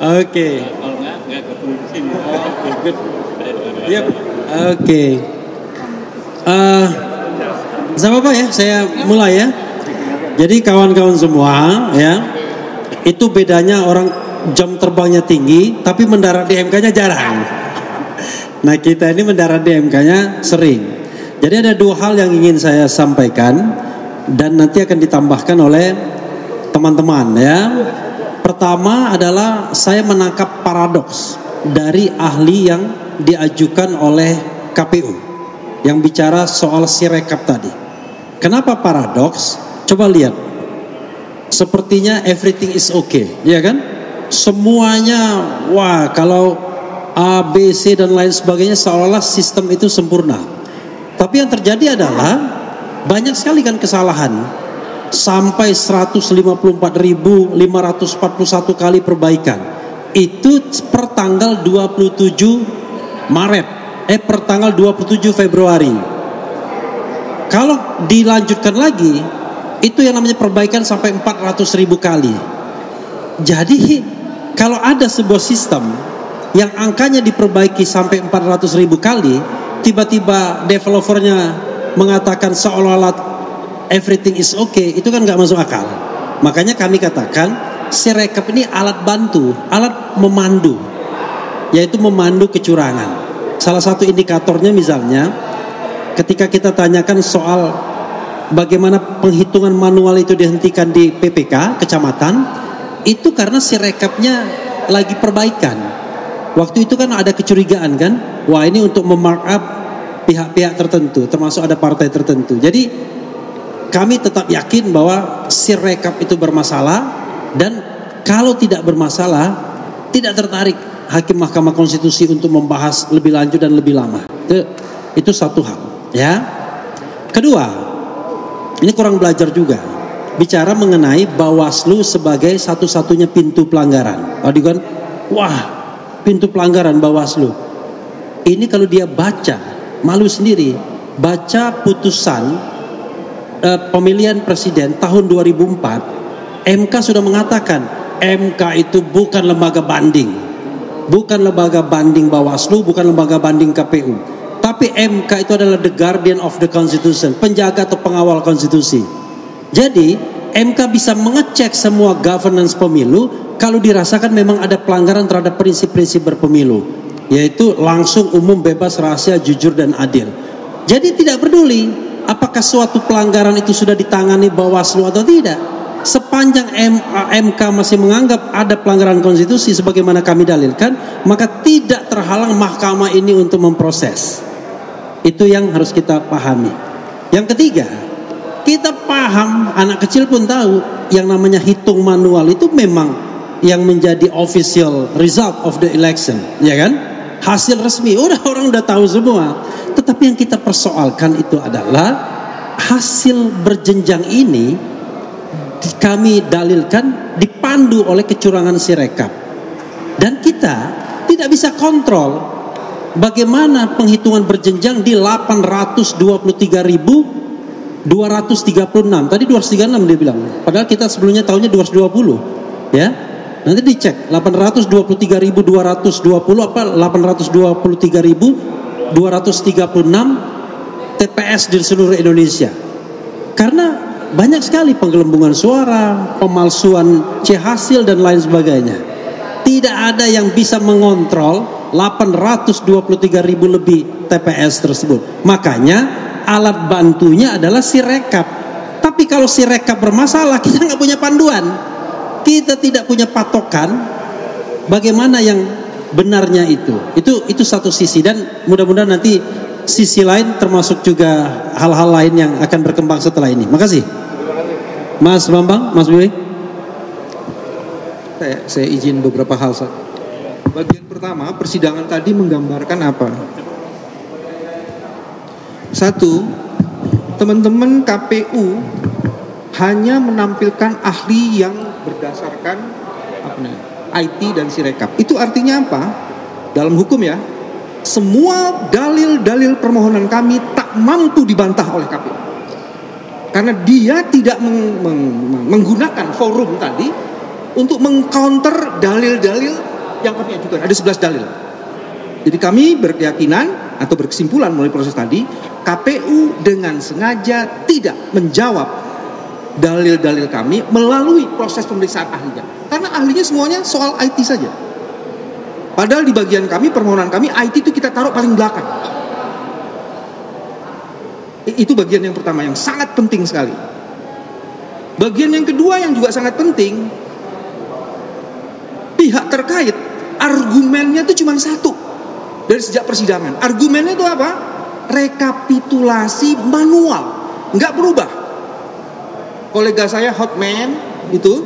Oke. Kalau nggak ketemu di sini. Good. Yep. Oke. Sama apa ya? Saya mulai ya. Jadi kawan-kawan semua ya, itu bedanya orang jam terbangnya tinggi, tapi mendarat di MK-nya jarang. Nah kita ini mendarat di MK-nya sering. Jadi ada dua hal yang ingin saya sampaikan dan nanti akan ditambahkan oleh teman-teman ya. Pertama adalah saya menangkap paradoks dari ahli yang diajukan oleh KPU yang bicara soal Sirekap tadi. Kenapa paradoks? Coba lihat. Sepertinya everything is okay, ya kan? Semuanya wah, kalau A, B, C dan lain sebagainya seolah-olah sistem itu sempurna. Tapi yang terjadi adalah banyak sekali kan kesalahan. Sampai 154.541 kali perbaikan. Itu per tanggal 27 Maret. Per tanggal 27 Februari. Kalau dilanjutkan lagi, itu yang namanya perbaikan sampai 400.000 kali. Jadi kalau ada sebuah sistem yang angkanya diperbaiki sampai 400.000 kali, tiba-tiba developernya mengatakan seolah-olah everything is okay, itu kan nggak masuk akal. Makanya kami katakan Sirekap ini alat bantu, alat memandu, yaitu memandu kecurangan. Salah satu indikatornya misalnya ketika kita tanyakan soal bagaimana penghitungan manual itu dihentikan di PPK kecamatan, itu karena Sirekapnya lagi perbaikan. Waktu itu kan ada kecurigaan kan, wah ini untuk memarkup pihak-pihak tertentu, termasuk ada partai tertentu. Jadi kami tetap yakin bahwa Sirekap itu bermasalah, dan kalau tidak bermasalah tidak tertarik Hakim Mahkamah Konstitusi untuk membahas lebih lanjut dan lebih lama. Itu satu hal ya. Kedua, ini kurang belajar juga, bicara mengenai Bawaslu sebagai satu-satunya pintu pelanggaran. Tadi kan, wah pintu pelanggaran Bawaslu. Ini kalau dia baca, malu sendiri. Baca putusan pemilihan presiden tahun 2004, MK sudah mengatakan MK itu bukan lembaga banding, bukan lembaga banding Bawaslu, bukan lembaga banding KPU, tapi MK itu adalah the guardian of the constitution, penjaga atau pengawal konstitusi. Jadi MK bisa mengecek semua governance pemilu kalau dirasakan memang ada pelanggaran terhadap prinsip-prinsip berpemilu, yaitu langsung, umum, bebas, rahasia, jujur dan adil. Jadi tidak peduli apakah suatu pelanggaran itu sudah ditangani Bawaslu atau tidak, sepanjang MK masih menganggap ada pelanggaran konstitusi sebagaimana kami dalilkan, maka tidak terhalang mahkamah ini untuk memproses. Itu yang harus kita pahami. Yang ketiga, kita paham, anak kecil pun tahu yang namanya hitung manual itu memang yang menjadi official result of the election, ya kan? Hasil resmi, orang udah tahu semua. Tetapi yang kita persoalkan itu adalah hasil berjenjang ini kami dalilkan dipandu oleh kecurangan Sirekap. Dan kita tidak bisa kontrol bagaimana penghitungan berjenjang di 823.236. Tadi 236 dia bilang. Padahal kita sebelumnya tahunnya 220. Ya. Nanti dicek 823.220 apa 823.236 TPS di seluruh Indonesia. Karena banyak sekali penggelembungan suara, pemalsuan C hasil dan lain sebagainya. Tidak ada yang bisa mengontrol 823.000 lebih TPS tersebut. Makanya alat bantunya adalah Sirekap. Tapi kalau Sirekap bermasalah, kita nggak punya panduan. Kita tidak punya patokan bagaimana yang benarnya itu. Itu satu sisi, dan mudah-mudahan nanti sisi lain termasuk juga hal-hal lain yang akan berkembang setelah ini. Makasih. Mas Bambang, Mas Billy. Saya izin beberapa hal. Bagian pertama, persidangan tadi menggambarkan apa? Satu, teman-teman KPU hanya menampilkan ahli yang berdasarkan IT dan Sirekap. Itu artinya apa? Dalam hukum ya, semua dalil-dalil permohonan kami tak mampu dibantah oleh KPU. Karena dia tidak menggunakan forum tadi untuk mengcounter dalil-dalil yang kami ajukan, ada 11 dalil. Jadi kami berkeyakinan atau berkesimpulan melalui proses tadi, KPU dengan sengaja tidak menjawab dalil-dalil kami melalui proses pemeriksaan ahlinya. Karena ahlinya semuanya soal IT saja. Padahal di bagian kami, permohonan kami, IT itu kita taruh paling belakang. Itu bagian yang pertama yang sangat penting sekali. Bagian yang kedua yang juga sangat penting, pihak terkait argumennya itu cuma satu. Dari sejak persidangan, argumennya itu apa? Rekapitulasi manual, nggak berubah. Kolega saya Hotman itu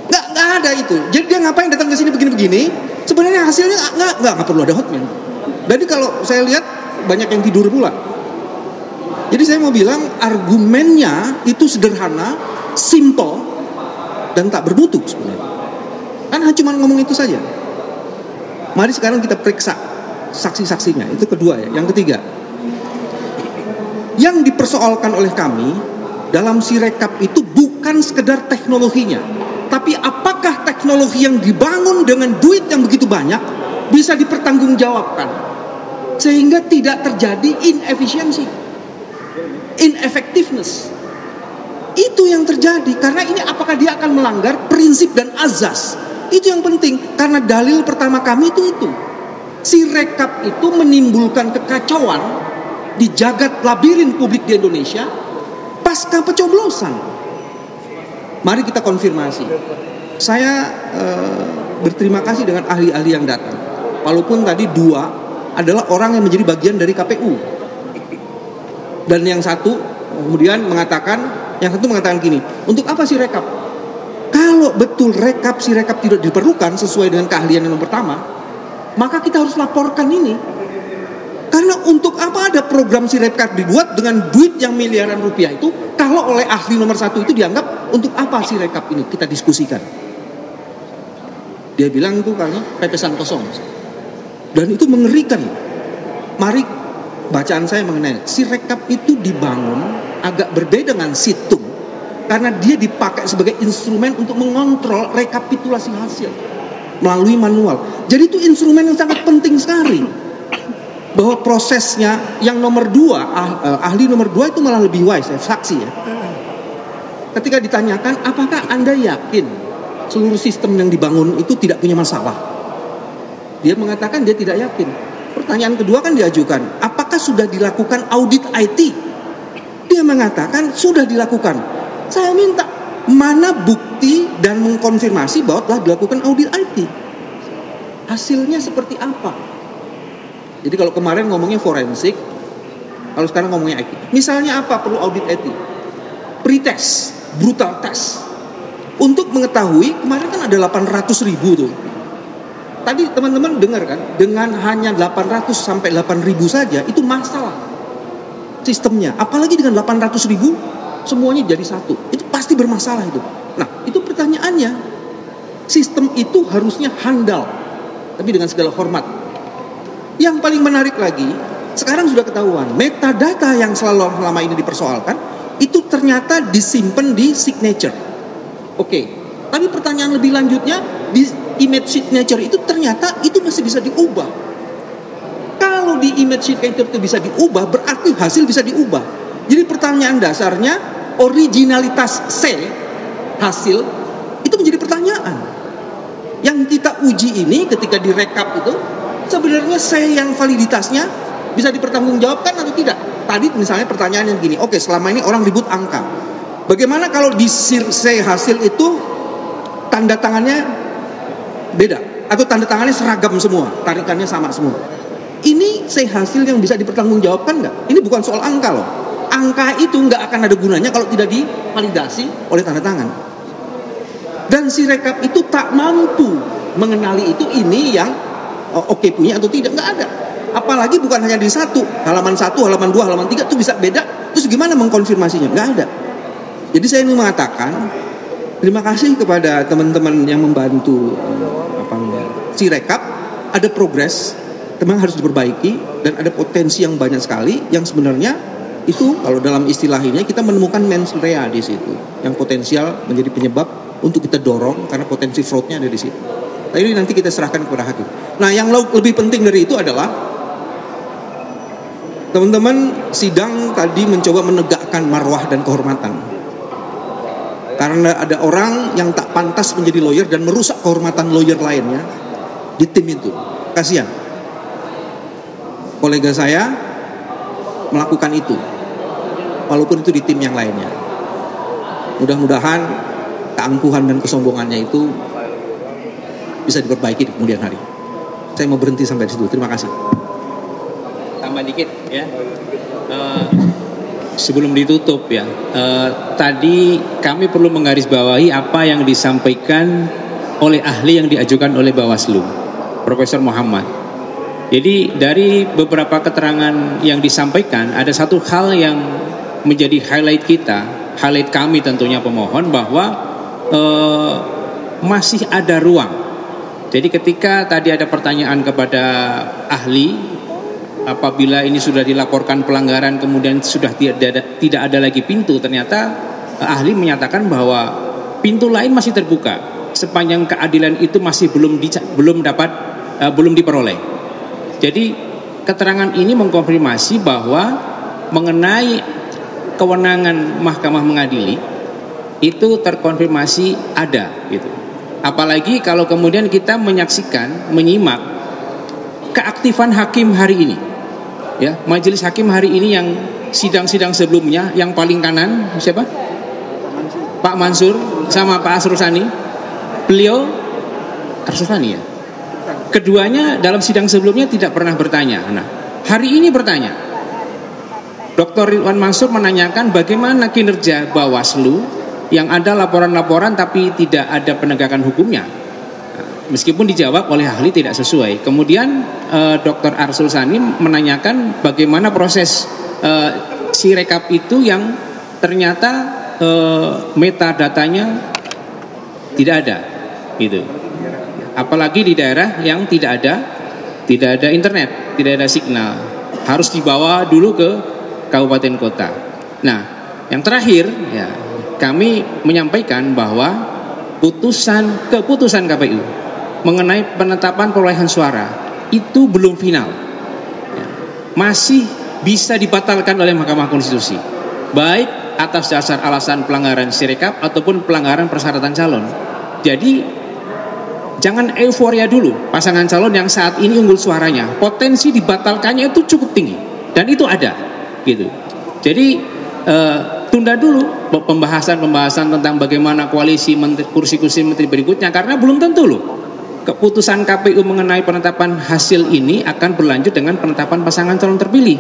nggak ada itu. Jadi dia ngapain datang ke sini begini-begini? Sebenarnya hasilnya nggak perlu ada Hotman. Jadi kalau saya lihat banyak yang tidur pula. Jadi saya mau bilang argumennya itu sederhana, simple, dan tak bermutu sebenarnya. Kan cuma ngomong itu saja. Mari sekarang kita periksa saksi-saksinya. Itu kedua ya. Yang ketiga, yang dipersoalkan oleh kami dalam Sirekap itu bukan sekedar teknologinya, tapi apakah teknologi yang dibangun dengan duit yang begitu banyak bisa dipertanggungjawabkan sehingga tidak terjadi inefisiensi, ineffectiveness. Itu yang terjadi. Karena ini apakah dia akan melanggar prinsip dan azas. Itu yang penting. Karena dalil pertama kami itu Sirekap itu menimbulkan kekacauan di jagat labirin publik di Indonesia pasca pencoblosan. Mari kita konfirmasi. Saya berterima kasih dengan ahli-ahli yang datang. Walaupun tadi 2 adalah orang yang menjadi bagian dari KPU. Dan yang satu kemudian mengatakan, yang satu mengatakan gini, untuk apa Sirekap? Kalau betul Sirekap tidak diperlukan sesuai dengan keahlian yang pertama, maka kita harus laporkan ini. Karena untuk apa ada program Sirekap dibuat dengan duit yang miliaran rupiah itu, kalau oleh ahli nomor 1 itu dianggap untuk apa Sirekap ini kita diskusikan. Dia bilang itu karena pepesan kosong. Dan itu mengerikan. Mari bacaan saya mengenai Sirekap itu dibangun agak berbeda dengan situng. Karena dia dipakai sebagai instrumen untuk mengontrol rekapitulasi hasil melalui manual. Jadi itu instrumen yang sangat penting sekali. Bahwa prosesnya yang nomor 2, ahli nomor 2 itu malah lebih wise, saksi ya. Ketika ditanyakan, apakah Anda yakin seluruh sistem yang dibangun itu tidak punya masalah? Dia mengatakan dia tidak yakin. Pertanyaan kedua kan diajukan, apakah sudah dilakukan audit IT? Dia mengatakan sudah dilakukan. Saya minta mana bukti dan mengkonfirmasi bahwa telah dilakukan audit IT. Hasilnya seperti apa? Jadi kalau kemarin ngomongnya forensik, kalau sekarang ngomongnya IT. Misalnya apa perlu audit IT? Pretest, brutal test. Untuk mengetahui, kemarin kan ada 800.000 tuh. Tadi teman-teman dengar kan, dengan hanya 800 sampai 8.000 saja, itu masalah sistemnya. Apalagi dengan 800.000, semuanya jadi satu. Itu pasti bermasalah itu. Nah, itu pertanyaannya. Sistem itu harusnya handal, tapi dengan segala hormat. Yang paling menarik lagi, sekarang sudah ketahuan, metadata yang selama ini dipersoalkan, itu ternyata disimpan di signature. Oke, tapi pertanyaan lebih lanjutnya, di image signature itu ternyata itu masih bisa diubah. Kalau di image signature itu bisa diubah, berarti hasil bisa diubah. Jadi pertanyaan dasarnya, originalitas C hasil itu menjadi pertanyaan. Yang kita uji ini ketika direkap itu sebenarnya C yang validitasnya bisa dipertanggungjawabkan atau tidak. Tadi misalnya pertanyaan yang gini, oke, selama ini orang ribut angka. Bagaimana kalau di C hasil itu tanda tangannya beda atau tanda tangannya seragam semua, tarikannya sama semua? Ini C hasil yang bisa dipertanggungjawabkan nggak? Ini bukan soal angka loh. Angka itu nggak akan ada gunanya kalau tidak divalidasi oleh tanda tangan. Dan Sirekap itu tak mampu mengenali itu ini yang oke punya atau tidak, nggak ada. Apalagi bukan hanya di halaman 1, halaman 2, halaman 3 itu bisa beda. Terus gimana mengkonfirmasinya? Nggak ada. Jadi saya ingin mengatakan terima kasih kepada teman-teman yang membantu Sirekap. Ada progres, memang harus diperbaiki dan ada potensi yang banyak sekali yang sebenarnya itu kalau dalam istilah ini kita menemukan mens rea di situ yang potensial menjadi penyebab untuk kita dorong karena potensi fraudnya ada di situ. Ini nanti kita serahkan kepada hakim. Nah, yang lebih penting dari itu adalah teman-teman sidang tadi mencoba menegakkan marwah dan kehormatan. Karena ada orang yang tak pantas menjadi lawyer dan merusak kehormatan lawyer lainnya di tim itu. Kasihan. Kolega saya melakukan itu. Walaupun itu di tim yang lainnya. Mudah-mudahan keangkuhan dan kesombongannya itu bisa diperbaiki di kemudian hari. Saya mau berhenti sampai di situ. Terima kasih. Tambah dikit ya. Sebelum ditutup ya, tadi kami perlu menggarisbawahi apa yang disampaikan oleh ahli yang diajukan oleh Bawaslu, Profesor Muhammad. Jadi dari beberapa keterangan yang disampaikan, ada satu hal yang menjadi highlight kita, highlight kami tentunya pemohon, bahwa masih ada ruang. Jadi ketika tadi ada pertanyaan kepada ahli, apabila ini sudah dilaporkan pelanggaran kemudian sudah tidak ada lagi pintu, ternyata ahli menyatakan bahwa pintu lain masih terbuka sepanjang keadilan itu masih belum diperoleh. Jadi keterangan ini mengkonfirmasi bahwa mengenai kewenangan mahkamah mengadili itu terkonfirmasi ada gitu. Apalagi kalau kemudian kita menyaksikan, menyimak keaktifan hakim hari ini. Ya, majelis hakim hari ini yang sidang-sidang sebelumnya, yang paling kanan siapa? Pak Mansur sama Pak Asrul-Sani. Beliau Asrul-Sani ya. Keduanya dalam sidang sebelumnya tidak pernah bertanya. Nah, hari ini bertanya. Dr. Ridwan Mansur menanyakan bagaimana kinerja Bawaslu yang ada laporan-laporan tapi tidak ada penegakan hukumnya. Meskipun dijawab oleh ahli tidak sesuai. Kemudian Dr. Arsul Sani menanyakan bagaimana proses Sirekap itu yang ternyata metadatanya tidak ada, gitu. Apalagi di daerah yang tidak ada internet, tidak ada signal, harus dibawa dulu ke kabupaten kota. Nah, yang terakhir ya, kami menyampaikan bahwa keputusan KPU mengenai penetapan perolehan suara itu belum final, masih bisa dibatalkan oleh Mahkamah Konstitusi, baik atas dasar alasan pelanggaran Sirekap ataupun pelanggaran persyaratan calon. Jadi jangan euforia dulu. Pasangan calon yang saat ini unggul suaranya, potensi dibatalkannya itu cukup tinggi dan itu ada, gitu. Jadi tunda dulu pembahasan tentang bagaimana koalisi kursi-kursi menteri berikutnya, karena belum tentu loh keputusan KPU mengenai penetapan hasil ini akan berlanjut dengan penetapan pasangan calon terpilih.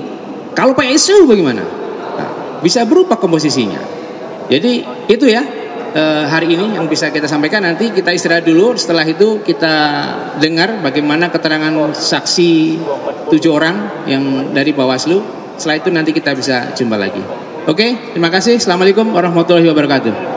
Kalau PSU bagaimana? Nah, bisa berubah komposisinya. Jadi itu ya hari ini yang bisa kita sampaikan. Nanti kita istirahat dulu, setelah itu kita dengar bagaimana keterangan saksi 7 orang yang dari Bawaslu. Setelah itu nanti kita bisa jumpa lagi. Oke, terima kasih. Assalamualaikum warahmatullahi wabarakatuh.